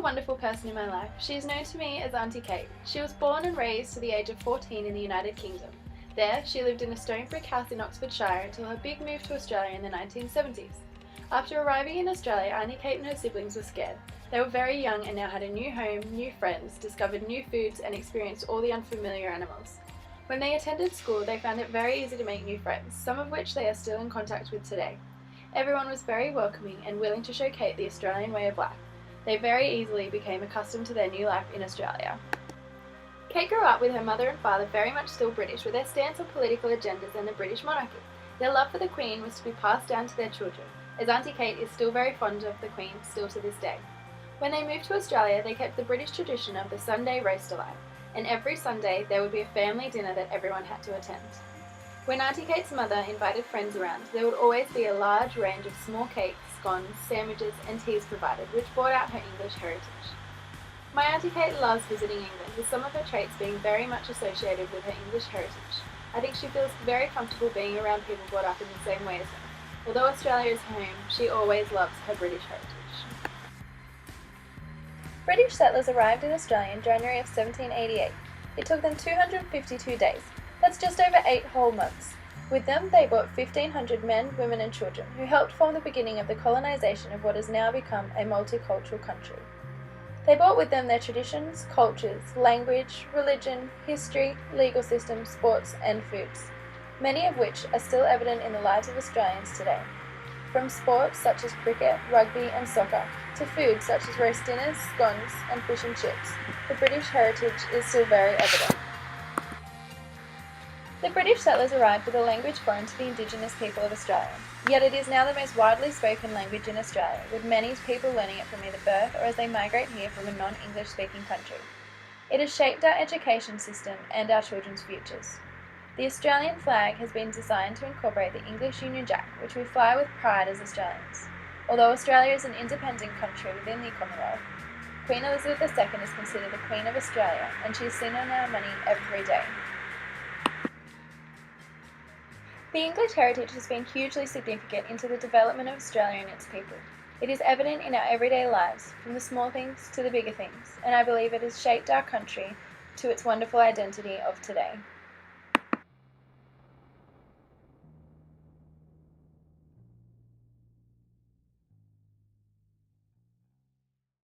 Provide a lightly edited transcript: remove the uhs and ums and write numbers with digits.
wonderful person in my life. She is known to me as Auntie Kate. She was born and raised to the age of 14 in the United Kingdom. There, she lived in a stone brick house in Oxfordshire until her big move to Australia in the 1970s. After arriving in Australia, Auntie Kate and her siblings were scared. They were very young and now had a new home, new friends, discovered new foods and experienced all the unfamiliar animals. When they attended school, they found it very easy to make new friends, some of which they are still in contact with today. Everyone was very welcoming and willing to show Kate the Australian way of life. They very easily became accustomed to their new life in Australia. Kate grew up with her mother and father very much still British, with their stance on political agendas and the British monarchy. Their love for the Queen was to be passed down to their children, as Auntie Kate is still very fond of the Queen still to this day. When they moved to Australia, they kept the British tradition of the Sunday roast alive, and every Sunday there would be a family dinner that everyone had to attend. When Auntie Kate's mother invited friends around, there would always be a large range of small cakes, scones, sandwiches and teas provided, which brought out her English heritage. My Auntie Kate loves visiting England, with some of her traits being very much associated with her English heritage. I think she feels very comfortable being around people brought up in the same way as her. Although Australia is home, she always loves her British heritage. British settlers arrived in Australia in January of 1788. It took them 252 days. That's just over 8 whole months. With them, they brought 1,500 men, women and children, who helped form the beginning of the colonisation of what has now become a multicultural country. They brought with them their traditions, cultures, language, religion, history, legal system, sports and foods, many of which are still evident in the lives of Australians today. From sports such as cricket, rugby and soccer, to foods such as roast dinners, scones and fish and chips, the British heritage is still very evident. The British settlers arrived with a language foreign to the Indigenous people of Australia, yet it is now the most widely spoken language in Australia, with many people learning it from either birth or as they migrate here from a non-English speaking country. It has shaped our education system and our children's futures. The Australian flag has been designed to incorporate the English Union Jack, which we fly with pride as Australians. Although Australia is an independent country within the Commonwealth, Queen Elizabeth II is considered the Queen of Australia, and she is seen on our money every day. The English heritage has been hugely significant into the development of Australia and its people. It is evident in our everyday lives, from the small things to the bigger things, and I believe it has shaped our country to its wonderful identity of today.